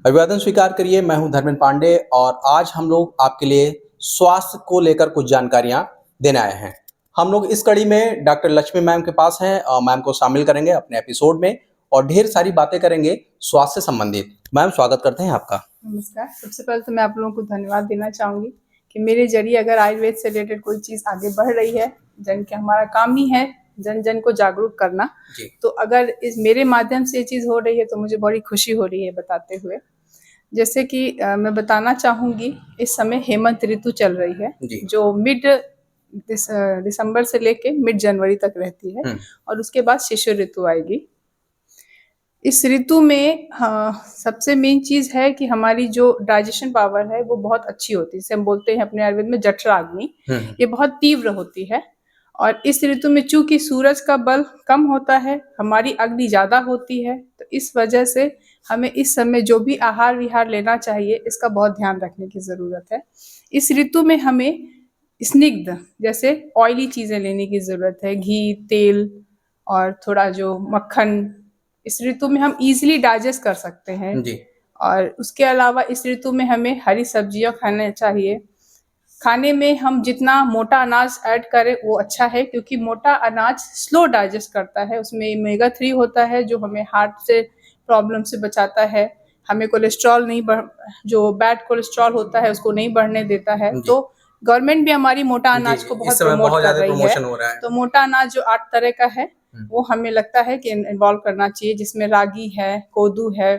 अभिवादन स्वीकार करिए। मैं हूं धर्मेंद्र पांडे और आज हम लोग आपके लिए स्वास्थ्य को लेकर कुछ जानकारियां देने आए हैं। हम लोग इस कड़ी में डॉक्टर लक्ष्मी मैम के पास हैं और मैम को शामिल करेंगे अपने एपिसोड में और ढेर सारी बातें करेंगे स्वास्थ्य से संबंधित। मैम, स्वागत करते हैं आपका। नमस्कार। सबसे पहले तो मैं आप लोगों को धन्यवाद देना चाहूँगी कि मेरे जरिए अगर आयुर्वेद से रिलेटेड कोई चीज़ आगे बढ़ रही है, जन के हमारा काम ही है जन जन को जागरूक करना, तो अगर इस मेरे माध्यम से ये चीज़ हो रही है तो मुझे बड़ी खुशी हो रही है बताते हुए। जैसे कि मैं बताना चाहूँगी, इस समय हेमंत ऋतु चल रही है जो दिसंबर से लेके मिड जनवरी तक रहती है और उसके बाद शिशु ऋतु आएगी। इस ऋतु में सबसे मेन चीज़ है कि हमारी जो डाइजेशन पावर है वो बहुत अच्छी होती है, जिसे हम बोलते हैं अपने आयुर्वेद में जठराग्नि, ये बहुत तीव्र होती है। और इस ऋतु में चूंकि सूरज का बल कम होता है, हमारी अग्नि ज़्यादा होती है, तो इस वजह से हमें इस समय जो भी आहार विहार लेना चाहिए इसका बहुत ध्यान रखने की ज़रूरत है। इस ऋतु में हमें स्निग्ध जैसे ऑयली चीज़ें लेने की ज़रूरत है, घी, तेल और थोड़ा जो मक्खन इस ऋतु में हम इजीली डाइजेस्ट कर सकते हैं। और उसके अलावा इस ऋतु में हमें हरी सब्जियां खाना चाहिए। खाने में हम जितना मोटा अनाज ऐड करें वो अच्छा है, क्योंकि मोटा अनाज स्लो डाइजेस्ट करता है, उसमें ओमेगा 3 होता है जो हमें हार्ट से प्रॉब्लम से बचाता है, हमें कोलेस्ट्रॉल नहीं जो बैड कोलेस्ट्रॉल होता है उसको नहीं बढ़ने देता है। तो गवर्नमेंट भी हमारी मोटा अनाज को बहुत प्रमोट कर रही है। तो मोटा अनाज जो 8 तरह का है वो हमें लगता है कि इन्वॉल्व करना चाहिए, जिसमें रागी है, कोदू है,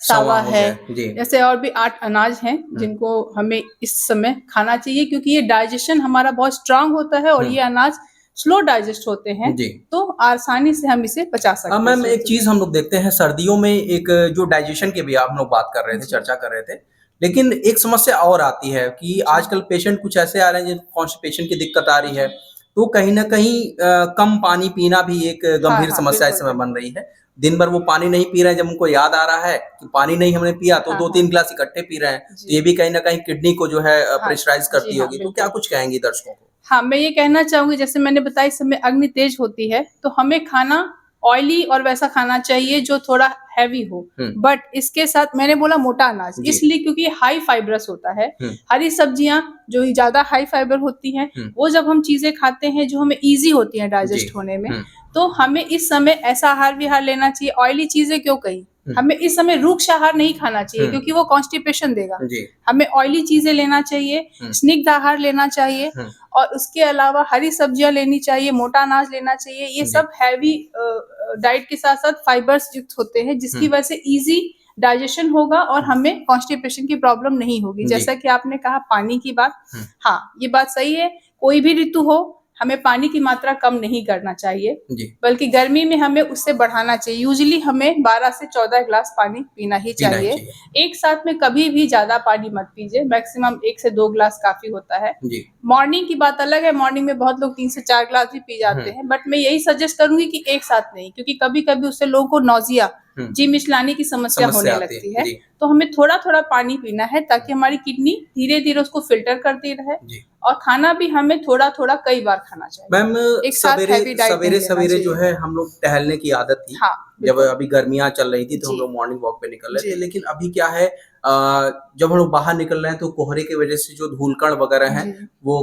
सावा है, जैसे और भी 8 अनाज हैं जिनको हमें इस समय खाना चाहिए, क्योंकि ये डाइजेशन हमारा बहुत स्ट्रांग होता है और ये अनाज स्लो डाइजेस्ट होते हैं, तो आसानी से हम इसे पचा सकते हैं। मैम, एक चीज हम लोग देखते हैं सर्दियों में, एक जो डाइजेशन के भी आप लोग बात कर रहे थे, चर्चा कर रहे थे, लेकिन एक समस्या और आती है कि आजकल पेशेंट कुछ ऐसे आ रहे हैं जिनको कॉन्स्टिपेशन की दिक्कत आ रही है, तो कहीं ना कहीं कम पानी पीना भी एक गंभीर समस्या इस समय बन रही है। दिन भर वो पानी नहीं पी रहे हैं, जब उनको याद आ रहा है कि पानी नहीं हमने पिया तो 2-3 गिलास इकट्ठे पी रहे हैं, तो ये भी कहीं ना कहीं किडनी को जो है प्रेशराइज करती होगी। तो क्या कुछ कहेंगी दर्शकों को? हाँ, मैं ये कहना चाहूंगी, जैसे मैंने बताया इस समय अग्नि तेज होती है, तो हमें खाना ऑयली और वैसा खाना चाहिए जो थोड़ा हैवी हो, बट इसके साथ मैंने बोला मोटा अनाज इसलिए क्योंकि हाई फाइबरस होता है। हरी सब्जियां जो ज्यादा हाई फाइबर होती हैं, वो जब हम चीजें खाते हैं जो हमें इजी होती हैं डाइजेस्ट होने में, तो हमें इस समय ऐसा आहार विहार लेना चाहिए। ऑयली चीजें क्यों कही, हमें इस समय रूक्ष आहार नहीं खाना चाहिए क्योंकि वो कॉन्स्टिपेशन देगा। हमें ऑयली चीजें लेना चाहिए, स्निग्ध आहार लेना चाहिए और उसके अलावा हरी सब्जियां लेनी चाहिए, मोटा अनाज लेना चाहिए। ये सब हैवी डाइट के साथ साथ फाइबर्स युक्त होते हैं, जिसकी वजह से इजी डाइजेशन होगा और हमें कॉन्स्टिपेशन की प्रॉब्लम नहीं होगी। जैसा कि आपने कहा पानी की बात, हाँ ये बात सही है, कोई भी ऋतु हो हमें पानी की मात्रा कम नहीं करना चाहिए, बल्कि गर्मी में हमें उससे बढ़ाना चाहिए। यूजुअली हमें 12 से 14 गिलास पानी पीना ही चाहिए। एक साथ में कभी भी ज्यादा पानी मत पीजिए, मैक्सिमम 1 से 2 गिलास काफी होता है। मॉर्निंग की बात अलग है, मॉर्निंग में बहुत लोग 3 से 4 गिलास भी पी जाते हैं, बट मैं यही सजेस्ट करूंगी कि एक साथ नहीं, क्योंकि कभी कभी उससे लोगों को नोजिया, जी मिचलाने की समस्या होने लगती है। तो हमें थोड़ा थोड़ा पानी पीना है ताकि हमारी किडनी धीरे धीरे उसको फिल्टर करती रहे, और खाना भी हमें थोड़ा थोड़ा कई बार खाना चाहिए। मैम, सवेरे जो है हम लोग टहलने की आदत थी। जब अभी गर्मियां चल रही थी तो हम लोग मॉर्निंग वॉक पे निकल रहे थे, लेकिन अभी क्या है, जब हम लोग बाहर निकल रहे हैं तो कोहरे की वजह से जो धूलकण वगैरह हैं वो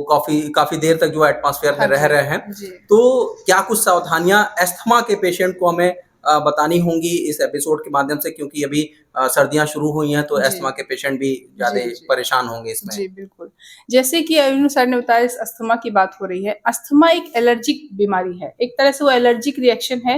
काफी देर तक जो एटमॉस्फेयर में रह रहे हैं, तो क्या कुछ सावधानियां अस्थमा के पेशेंट को हमें बतानी होंगी इस एपिसोड के माध्यम से, क्योंकि अभी सर्दियां शुरू हुई हैं तो अस्थमा के पेशेंट भी ज्यादा परेशान होंगे इसमें। जी बिल्कुल, जैसे कि अरुण सर ने बताया, इस अस्थमा की बात हो रही है। अस्थमा एक एलर्जिक बीमारी है, एक तरह से वो एलर्जिक रिएक्शन है।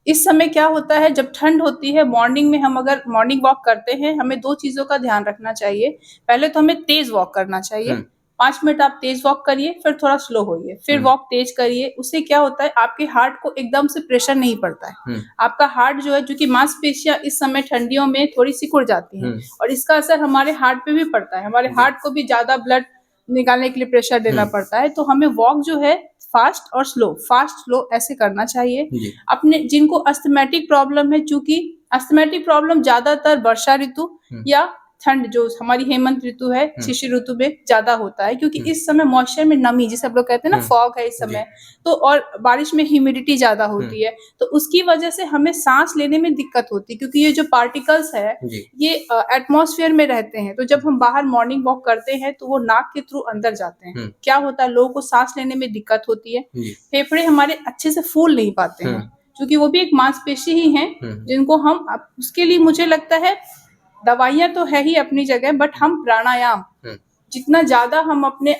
इस समय क्या होता है, जब ठंड होती है, मॉर्निंग में हम अगर मॉर्निंग वॉक करते हैं, हमें 2 चीजों का ध्यान रखना चाहिए। पहले तो हमें तेज वॉक करना चाहिए, 5 मिनट आप तेज वॉक करिए, फिर थोड़ा स्लो होइए, फिर वॉक तेज करिए। उससे क्या होता है, आपके हार्ट को एकदम से प्रेशर नहीं पड़ता है। आपका हार्ट जो है, जो कि मांसपेशियां इस समय ठंडियों में थोड़ी सिकुड़ जाती हैं, और इसका असर हमारे हार्ट पे भी पड़ता है। हमारे हार्ट को भी ज्यादा ब्लड निकालने के लिए प्रेशर देना पड़ता है। तो हमें वॉक जो है फास्ट और स्लो, फास्ट स्लो ऐसे करना चाहिए। अपने जिनको अस्थमैटिक प्रॉब्लम है, चूंकि अस्थमैटिक प्रॉब्लम ज्यादातर वर्षा ऋतु या ठंड जो हमारी हेमंत ऋतु है शिशिर ऋतु में ज्यादा होता है, क्योंकि इस समय मॉइस्चर में नमी, जिसे हम लोग कहते हैं ना फॉग है इस समय, तो और बारिश में ह्यूमिडिटी ज्यादा होती है, तो उसकी वजह से हमें सांस लेने में दिक्कत होती है, क्योंकि ये जो पार्टिकल्स है ये एटमॉस्फेयर में रहते हैं, तो जब हम बाहर मॉर्निंग वॉक करते हैं तो वो नाक के थ्रू अंदर जाते हैं, क्या होता है लोगों को सांस लेने में दिक्कत होती है, फेफड़े हमारे अच्छे से फूल नहीं पाते हैं, क्योंकि वो भी एक मांसपेशी ही है जिनको हम, उसके लिए मुझे लगता है दवाइयां तो है ही अपनी जगह, बट हम प्राणायाम जितना ज्यादा हम अपने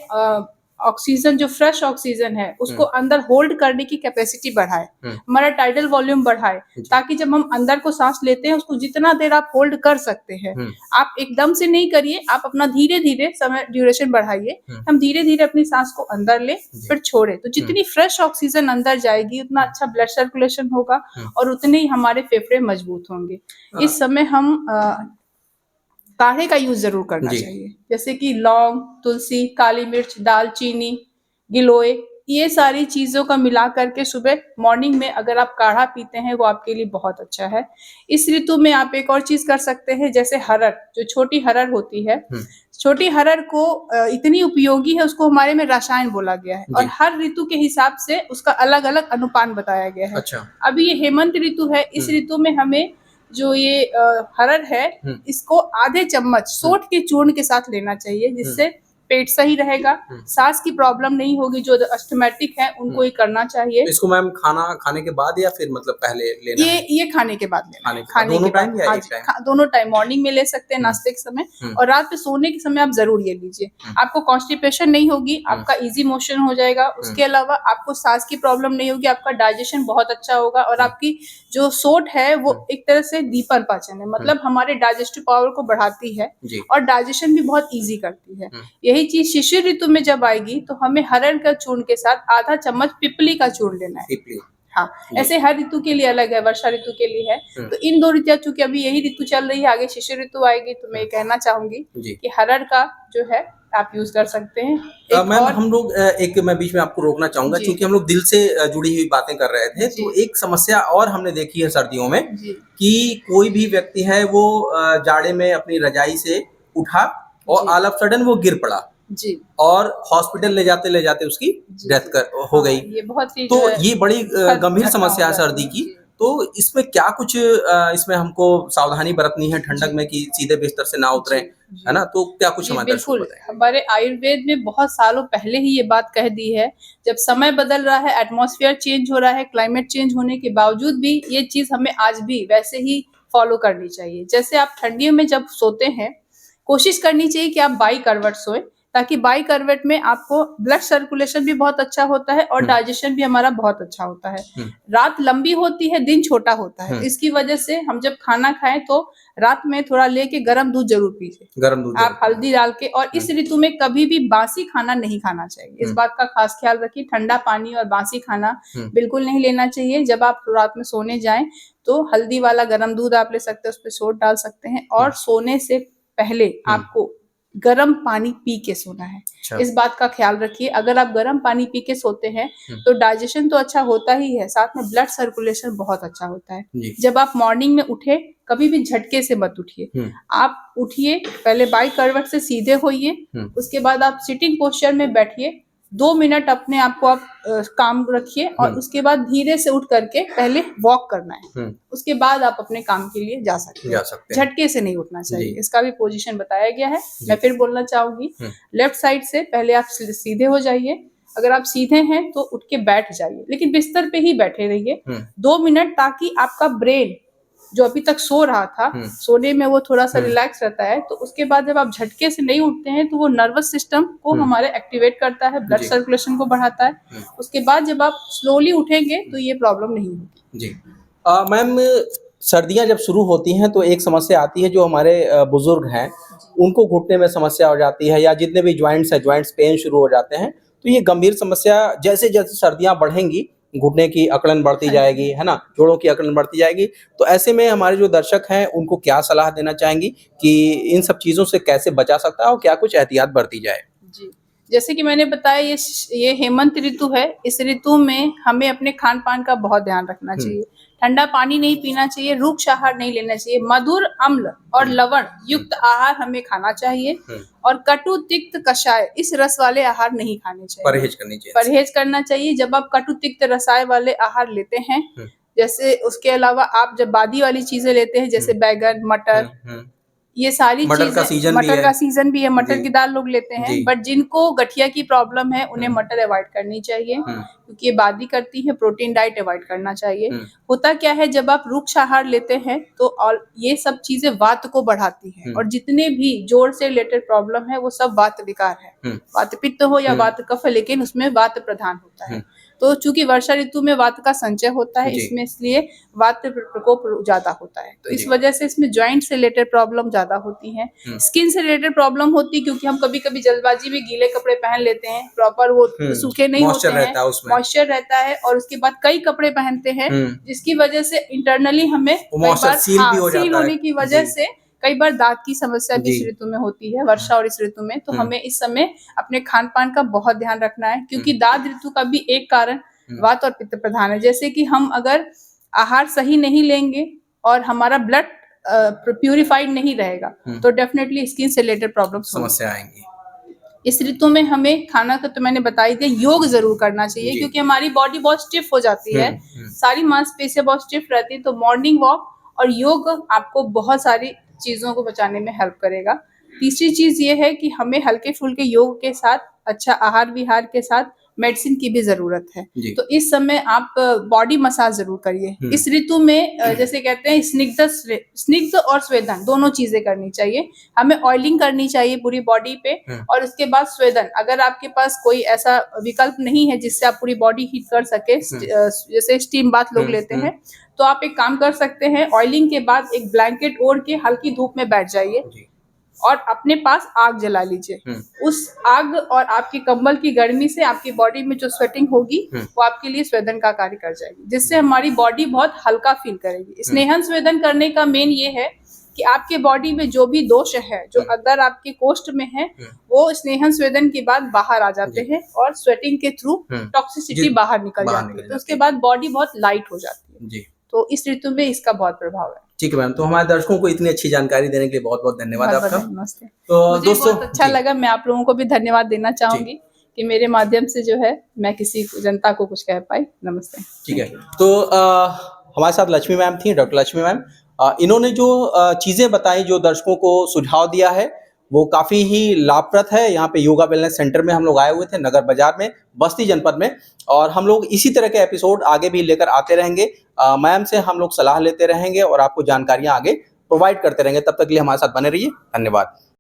ऑक्सीजन, जो फ्रेश ऑक्सीजन है उसको अंदर होल्ड करने की कैपेसिटी बढ़ाए, हमारा टाइडल वॉल्यूम बढ़ाए, ताकि जब हम अंदर को सांस लेते हैं उसको जितना देर आप होल्ड कर सकते हैं, आप एकदम से नहीं करिए, आप अपना धीरे धीरे समय ड्यूरेशन बढ़ाइए, हम धीरे धीरे अपनी सांस को अंदर ले फिर छोड़े, तो जितनी फ्रेश ऑक्सीजन अंदर जाएगी उतना अच्छा ब्लड सर्कुलेशन होगा और उतने ही हमारे फेफड़े मजबूत होंगे। इस समय हम काढ़े का यूज जरूर करना चाहिए, जैसे कि लौंग, तुलसी, काली मिर्च, दालचीनी, गिलोय, ये सारी चीजों का मिला करके सुबह मॉर्निंग में अगर आप काढ़ा पीते हैं वो आपके लिए बहुत अच्छा है। इस ऋतु में आप एक और चीज कर सकते हैं, जैसे हरड़, जो छोटी हरड़ होती है, छोटी हरड़ को इतनी उपयोगी है, उसको हमारे में रसायन बोला गया है और हर ऋतु के हिसाब से उसका अलग अलग अनुपान बताया गया है। अच्छा। अभी ये हेमंत ऋतु है, इस ऋतु में हमें जो ये हरड़ है इसको आधे चम्मच सोंठ के चूर्ण के साथ लेना चाहिए, जिससे पेट सही रहेगा, सांस की प्रॉब्लम नहीं होगी, जो अस्थमैटिक है उनको ये करना चाहिए। इसको मैम खाना खाने के बाद या फिर मतलब पहले लेना ये खाने के बाद लेना है, खाने दोनों के बाद टाइम या एक टाइम? दोनों टाइम, मॉर्निंग में ले सकते हैं नाश्ते के समय, और रात में सोने के समय आप जरूर ये लीजिए, आपको कॉन्स्टिपेशन नहीं होगी, आपका इजी मोशन हो जाएगा, उसके अलावा आपको सांस की प्रॉब्लम नहीं होगी, आपका डाइजेशन बहुत अच्छा होगा, और आपकी जो सोंठ है वो एक तरह से दीपन पाचन है, मतलब हमारे डाइजेस्टिव पावर को बढ़ाती है और डाइजेशन भी बहुत ईजी करती है। यही चीज शिशिर ऋतु में जब आएगी तो हमें हरड़ का चूर्ण के साथ आधा चम्मच पिपली का चूर्ण लेना है। हाँ, ऐसे हर ऋतु के लिए अलग है, वर्षा ऋतु के लिए है, तो इन दो ऋतु, चूंकि अभी यही ऋतु चल रही है, आगे शिशिर ऋतु आएगी, तो मैं कहना चाहूंगी कि हरड़ का जो है आप यूज कर सकते हैं। मैम हम लोग मैं बीच में आपको रोकना चाहूंगा, क्योंकि हम लोग दिल से जुड़ी हुई बातें कर रहे थे, तो एक समस्या और हमने देखी है सर्दियों में कि कोई भी व्यक्ति है वो जाड़े में अपनी रजाई से उठा और ऑल ऑफ सडन वो गिर पड़ा जी, और हॉस्पिटल ले जाते उसकी डेथ हो गई। ये बहुत ही तो ये बड़ी गंभीर समस्या है सर्दी की, तो इसमें क्या कुछ इसमें हमको सावधानी बरतनी है ठंडक में कि सीधे बिस्तर से ना उतरें, है ना? तो क्या कुछ हमारे बिल्कुल, हमारे आयुर्वेद में बहुत सालों पहले ही ये बात कह दी है, जब समय बदल रहा है, एटमॉस्फेयर चेंज हो रहा है, क्लाइमेट चेंज होने के बावजूद भी ये चीज हमें आज भी वैसे ही फॉलो करनी चाहिए। जैसे आप ठंडियों में जब सोते हैं, कोशिश करनी चाहिए कि आप बाई करवट सोएं, ताकि बाई करवट में आपको ब्लड सर्कुलेशन भी बहुत अच्छा होता है और डाइजेशन भी हमारा बहुत अच्छा होता है। रात लंबी होती है, दिन छोटा होता है, इसकी वजह से हम जब खाना खाएं तो रात में थोड़ा लेके गर्म दूध जरूर पीजिए, गर्म दूध आप हल्दी डाल के, और इस ऋतु में कभी भी बासी खाना नहीं खाना चाहिए, इस बात का खास ख्याल रखिए। ठंडा पानी और बासी खाना बिल्कुल नहीं लेना चाहिए। जब आप रात में सोने जाएं तो हल्दी वाला गर्म दूध आप ले सकते हैं, उस पर सोंठ डाल सकते हैं, और सोने से पहले आपको गर्म पानी पी के सोना है। इस बात का ख्याल रखिए, अगर आप गर्म पानी पी के सोते हैं तो डाइजेशन तो अच्छा होता ही है, साथ में ब्लड सर्कुलेशन बहुत अच्छा होता है। जब आप मॉर्निंग में उठे, कभी भी झटके से मत उठिए, आप उठिए, पहले बाई करवट से सीधे होइए, उसके बाद आप सिटिंग पोस्चर में बैठिए, 2 मिनट अपने आप को आप काम रखिए, और उसके बाद धीरे से उठ करके पहले वॉक करना है, उसके बाद आप अपने काम के लिए जा सकते हैं। झटके से नहीं उठना चाहिए, इसका भी पोजीशन बताया गया है। मैं फिर बोलना चाहूंगी, लेफ्ट साइड से पहले आप सीधे हो जाइए, अगर आप सीधे हैं तो उठ के बैठ जाइए, लेकिन बिस्तर पे ही बैठे रहिए 2 मिनट, ताकि आपका ब्रेन जो अभी तक सो रहा था, सोने में वो थोड़ा सा रिलैक्स रहता है, तो उसके बाद जब आप झटके से नहीं उठते हैं तो वो नर्वस सिस्टम को हमारे एक्टिवेट करता है, ब्लड सर्कुलेशन को बढ़ाता है। उसके बाद जब आप स्लोली उठेंगे तो ये प्रॉब्लम नहीं होगी जी। मैम, सर्दियां जब शुरू होती हैं तो एक समस्या आती है, जो हमारे बुजुर्ग हैं उनको घुटने में समस्या हो जाती है, या जितने भी ज्वाइंट्स हैं, ज्वाइंट्स पेन शुरू हो जाते हैं, तो ये गंभीर समस्या जैसे जैसे सर्दियां बढ़ेंगी, घुटने की अकड़न बढ़ती जाएगी, है ना, जोड़ों की अकड़न बढ़ती जाएगी, तो ऐसे में हमारे जो दर्शक हैं उनको क्या सलाह देना चाहेंगी कि इन सब चीजों से कैसे बचा सकता है और क्या कुछ एहतियात बरती जाए? जी, जैसे कि मैंने बताया ये हेमंत ऋतु है। इस ऋतु में हमें अपने खान पान का बहुत ध्यान रखना चाहिए। ठंडा पानी नहीं पीना चाहिए, रूक्ष आहार नहीं लेना चाहिए, मधुर, अम्ल और लवण युक्त आहार हमें खाना चाहिए और कटु, तिक्त, कषाय इस रस वाले आहार नहीं खाने चाहिए। परहेज करना चाहिए। जब आप कटु, तिक्त, रसाय वाले आहार लेते हैं, जैसे उसके अलावा आप जब बादी वाली चीजें लेते हैं, जैसे बैगन, मटर, ये सारी मटर का सीजन भी है, मटर की दाल लोग लेते हैं, बट जिनको गठिया की प्रॉब्लम है उन्हें मटर अवॉइड करनी चाहिए, क्योंकि ये बादी करती है। प्रोटीन डाइट अवॉइड करना चाहिए। होता क्या है, जब आप रूक्ष आहार लेते हैं तो ये सब चीजें वात को बढ़ाती है, और जितने भी जोड़ से रिलेटेड प्रॉब्लम है वो सब वात विकार है। वात पित्त हो या वात कफ, लेकिन उसमें वात प्रधान होता है। तो चूंकि वर्षा ऋतु में वात का संचय होता है, इसमें इसलिए वात प्रकोप ज्यादा होता है। तो इस वजह से इसमें जॉइंट से रिलेटेड प्रॉब्लम ज्यादा होती है। स्किन से रिलेटेड प्रॉब्लम होती है, क्योंकि हम कभी कभी जल्दबाजी में गीले कपड़े पहन लेते हैं, प्रॉपर वो सूखे नहीं होते हैं, मॉइस्चर रहता है, और उसके बाद कई कपड़े पहनते हैं, जिसकी वजह से इंटरनली हमें सील होने की वजह से कई बार दांत की समस्या भी इस ऋतु में होती है, वर्षा और इस ऋतु में। तो हमें इस समय अपने खान पान का बहुत ध्यान रखना है, क्योंकि दाद ऋतु का भी एक कारण वात और पित्त प्रधान है। जैसे कि हम अगर आहार सही नहीं लेंगे और हमारा ब्लड प्यूरिफाइड नहीं रहेगा, तो डेफिनेटली स्किन से रिलेटेड प्रॉब्लम समस्या आएंगी। इस ऋतु में हमें खाना का तो मैंने बता ही दिया, योग जरूर करना चाहिए, क्योंकि हमारी बॉडी बहुत स्टिफ हो जाती है, सारी मांसपेशियां बहुत स्टिफ रहती है। तो मॉर्निंग वॉक और योग आपको बहुत सारी चीजों को बचाने में हेल्प करेगा। तीसरी चीज ये है कि हमें हल्के फुल्के योग के साथ, अच्छा आहार विहार के साथ मेडिसिन की भी जरूरत है। तो इस समय आप बॉडी मसाज जरूर करिए। इस ऋतु में जैसे कहते हैं स्निग्ध और स्वेदन दोनों चीजें करनी चाहिए। हमें ऑयलिंग करनी चाहिए पूरी बॉडी पे, और उसके बाद स्वेदन। अगर आपके पास कोई ऐसा विकल्प नहीं है जिससे आप पूरी बॉडी हीट कर सके, जैसे स्टीम बाथ लोग लेते हैं, तो आप एक काम कर सकते हैं, ऑयलिंग के बाद एक ब्लैंकेट ओढ़ के हल्की धूप में बैठ जाइए और अपने पास आग जला लीजिए। उस आग और आपकी कंबल की गर्मी से आपकी बॉडी में जो स्वेटिंग होगी वो आपके लिए स्वेदन का कार्य कर जाएगी, जिससे हमारी बॉडी बहुत हल्का फील करेगी। स्नेहन स्वेदन करने का मेन ये है कि आपके बॉडी में जो भी दोष है, जो अगर आपके कोष्ठ में है, वो स्नेहन स्वेदन के बाद बाहर आ जाते हैं और स्वेटिंग के थ्रू टॉक्सिसिटी बाहर निकल जाती है। तो उसके बाद बॉडी बहुत लाइट हो जाती है। तो इस ऋतु में इसका बहुत प्रभाव है। ठीक है मैम, तो हमारे दर्शकों को इतनी अच्छी जानकारी देने के लिए बहुत बहुत धन्यवाद आपका। नमस्ते। तो दोस्तों बहुत अच्छा लगा, मैं आप लोगों को भी धन्यवाद देना चाहूंगी कि मेरे माध्यम से जो है मैं किसी जनता को कुछ कह पाई। नमस्ते। ठीक है, तो हमारे साथ लक्ष्मी मैम थी, डॉक्टर लक्ष्मी मैम। इन्होंने जो चीजें बताई, जो दर्शकों को सुझाव दिया है, वो काफी ही लाभप्रद है। यहाँ पे योगा वेलनेस सेंटर में हम लोग आए हुए थे, नगर बाजार में, बस्ती जनपद में, और हम लोग इसी तरह के एपिसोड आगे भी लेकर आते रहेंगे। मैम से हम लोग सलाह लेते रहेंगे और आपको जानकारियां आगे प्रोवाइड करते रहेंगे। तब तक के लिए हमारे साथ बने रहिए। धन्यवाद।